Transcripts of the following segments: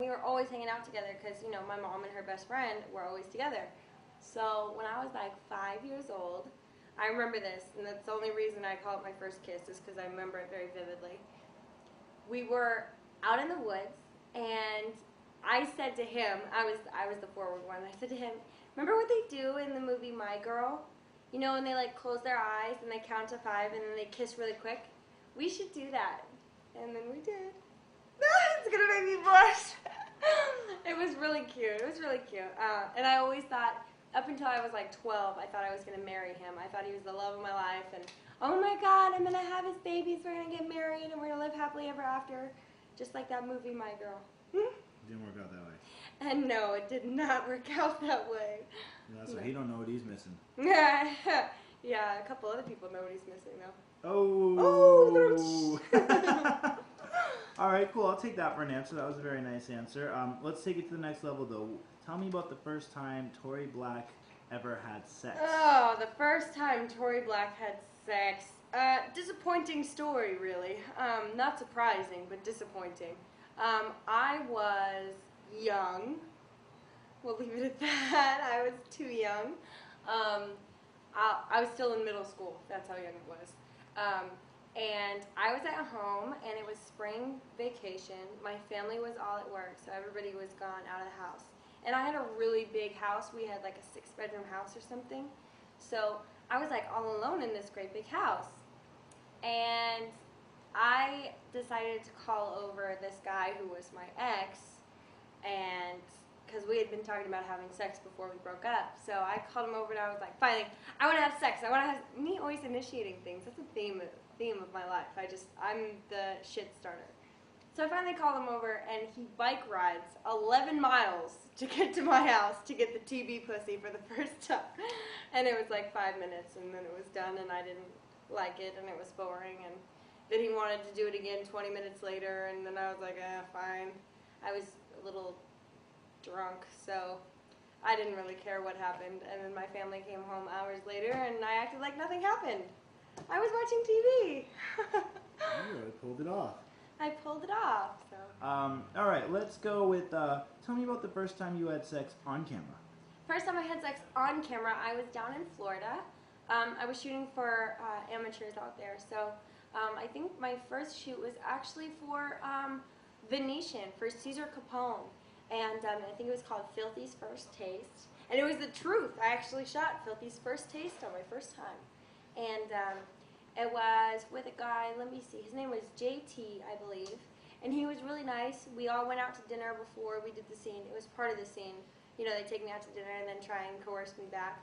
We were always hanging out together because, you know, my mom and her best friend were always together. So when I was like 5 years old, I remember this, and that's the only reason I call it my first kiss is because I remember it very vividly. We were out in the woods, and I said to him, I was the forward one. I said to him, remember what they do in the movie My Girl? You know, when they like close their eyes and they count to 5 and then they kiss really quick? We should do that. And then we did. It's gonna make me blush. It was really cute. It was really cute. And I always thought, up until I was like 12, I thought I was gonna marry him. I thought he was the love of my life, and oh my God, I'm gonna have his babies. We're gonna get married, and we're gonna live happily ever after, just like that movie, My Girl. Didn't work out that way. And no, it did not work out that way. That's why he don't know what he's missing. Yeah, a couple other people know what he's missing though. Oh. All right, cool. I'll take that for an answer. That was a very nice answer. Let's take it to the next level, though. Tell me about the first time Tori Black ever had sex. Oh, the first time Tori Black had sex. Disappointing story, really. Not surprising, but disappointing. I was young. We'll leave it at that. I was too young. I was still in middle school. That's how young it was. And I was at home, and it was spring vacation. My family was all at work, so everybody was gone out of the house. And I had a really big house. We had like a 6-bedroom house or something. So I was like all alone in this great big house. And I decided to call over this guy who was my ex, and because we had been talking about having sex before we broke up. So I called him over, and I was like, finally, I want to have sex. I want to have, me always initiating things. That's a theme of my life. I'm the shit starter. So I finally called him over, and he bike rides 11 miles to get to my house to get the TB pussy for the first time. And it was like 5 minutes, and then it was done, and I didn't like it, and it was boring. And then he wanted to do it again 20 minutes later, and then I was like, fine. I was a little drunk, so I didn't really care what happened. And then my family came home hours later, and I acted like nothing happened. I was watching TV. You really pulled it off. I pulled it off. So. All right, let's go with, tell me about the first time you had sex on camera. First time I had sex on camera, I was down in Florida. I was shooting for amateurs out there. So I think my first shoot was actually for Venetian, for Cesar Capone. And I think it was called Filthy's First Taste. And it was the truth. I actually shot Filthy's First Taste on my first time. And it was with a guy, let me see, his name was JT, I believe. And he was really nice. We all went out to dinner before we did the scene. It was part of the scene. You know, they take me out to dinner and then try and coerce me back.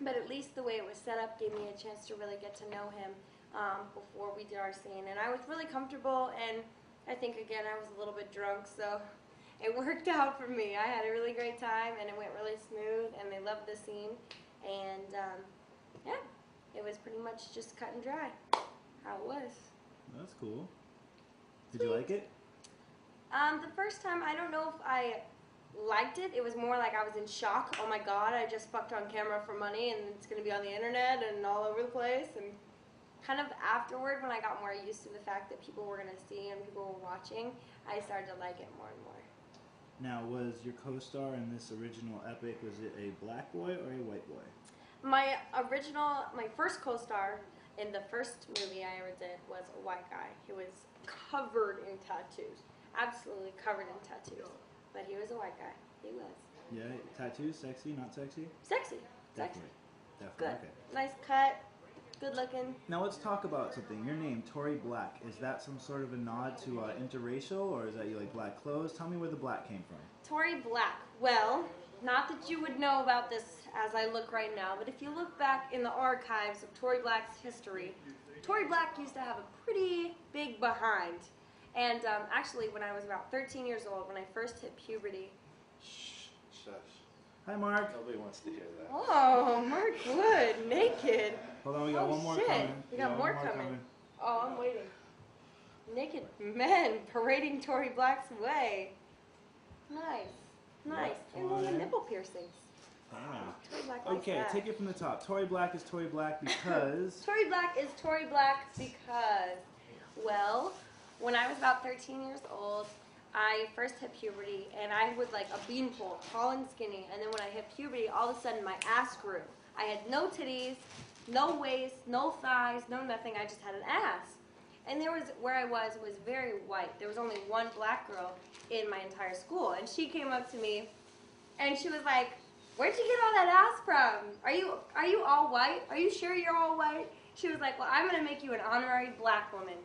But at least the way it was set up gave me a chance to really get to know him before we did our scene. And I was really comfortable, and I think, again, I was a little bit drunk, so it worked out for me. I had a really great time, and it went really smooth, and they loved the scene. And, yeah, it was pretty much just cut and dry, how it was. That's cool. Did you like it? The first time, I don't know if I liked it. It was more like I was in shock. Oh my God, I just fucked on camera for money, and it's going to be on the internet and all over the place. And kind of afterward, when I got more used to the fact that people were going to see and people were watching, I started to like it more and more. Now, was your co-star in this original epic, was it a black boy or a white boy? My first co-star in the first movie I ever did was a white guy. He was covered in tattoos. Absolutely covered in tattoos. But he was a white guy. He was. Yeah, tattoos, sexy, not sexy? Sexy. Definitely. Sexy. Definitely. Good. Okay. Nice cut. Good looking. Now let's talk about something. Your name, Tori Black, is that some sort of a nod to interracial, or is that you like black clothes? Tell me where the black came from. Tori Black. Well, not that you would know about this as I look right now, but if you look back in the archives of Tori Black's history, Tori Black used to have a pretty big behind. And actually, when I was about 13 years old, when I first hit puberty. Shh, shush. Hi, Mark. Nobody wants to hear that. Oh, Mark Wood, naked. Hold on, we got one more shit. coming. We got more coming. Oh, I'm waiting. Naked men parading Tori Black's way. Nice. Nice. And little nipple piercings. Yeah. Tori Black likes Okay, that. take it from the top. Tori Black is Tori Black because... Tori Black is Tori Black because, well, when I was about 13 years old, I first hit puberty, and I was like a beanpole, tall and skinny. And then when I hit puberty, all of a sudden my ass grew. I had no titties, no waist, no thighs, no nothing. I just had an ass. And there was, where I was, it was very white. There was only one black girl in my entire school. And she came up to me, and she was like, "Where'd you get all that ass from? Are you all white? Are you sure you're all white?" She was like, "Well, I'm going to make you an honorary black woman."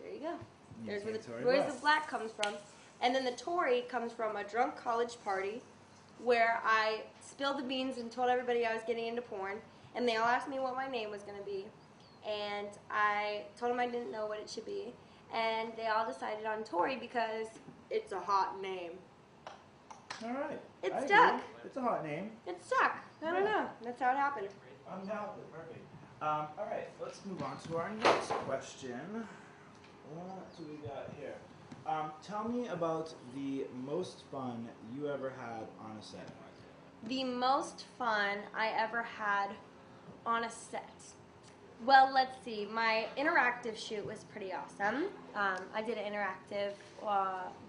There you go. There's where the black comes from. And then the Tori comes from a drunk college party where I spilled the beans and told everybody I was getting into porn. And they all asked me what my name was going to be. And I told them I didn't know what it should be. And they all decided on Tori because it's a hot name. All right. It I stuck. agree. It's a hot name. It stuck. I don't know. That's how it happened. I'm down with it. Perfect. All right, let's move on to our next question. What do we got here? Tell me about the most fun you ever had on a set. The most fun I ever had on a set. Well, let's see. My interactive shoot was pretty awesome. I did an interactive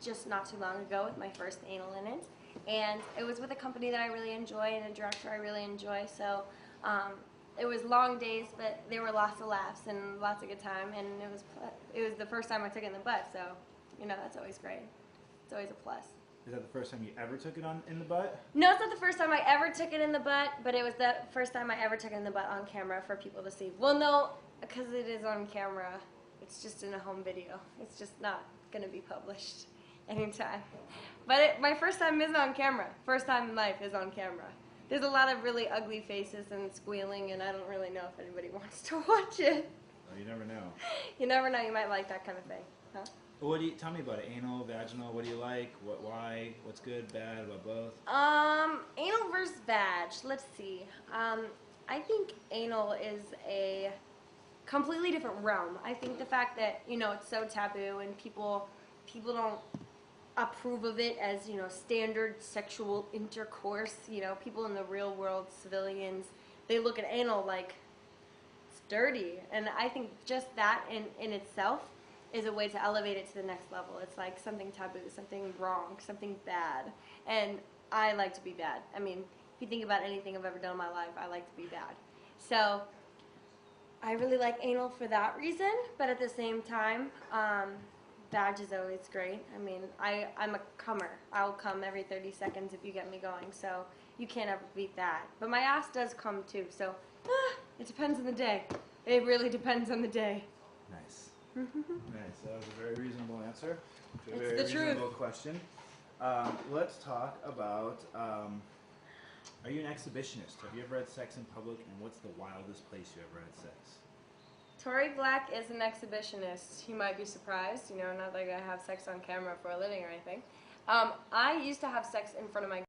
just not too long ago with my first anal in it. And it was with a company that I really enjoy and a director I really enjoy. So it was long days, but there were lots of laughs and lots of good time. And it was the first time I took it in the butt, so you know that's always great. It's always a plus. Is that the first time you ever took it in the butt? No, it's not the first time I ever took it in the butt, but it was the first time I ever took it in the butt on camera for people to see. Well, no, because it is on camera. It's just in a home video. It's just not going to be published anytime. But my first time is on camera. First time in life is on camera. There's a lot of really ugly faces and squealing, and I don't really know if anybody wants to watch it. Oh, you never know. You never know. You might like that kind of thing. Huh? What do you tell me about it? Anal, vaginal? What do you like? Why? What's good? Bad? What both? Anal versus vag. Let's see. I think anal is a completely different realm. I think the fact that it's so taboo and people don't approve of it as standard sexual intercourse. People in the real world, civilians, they look at anal like it's dirty, and I think just that in itself is a way to elevate it to the next level. It's like something taboo, something wrong, something bad. And I like to be bad. I mean, if you think about anything I've ever done in my life, I like to be bad. So I really like anal for that reason, but at the same time, vag is always great. I mean, I'm a comer. I'll come every 30 seconds if you get me going, so you can't ever beat that. But my ass does come too, so it depends on the day. It really depends on the day. Nice. Nice. That was a very reasonable answer. It's a very the truth. reasonable question. Let's talk about, are you an exhibitionist? Have you ever had sex in public, and what's the wildest place you ever had sex? Tori Black is an exhibitionist. You might be surprised, not like I have sex on camera for a living or anything. I used to have sex in front of my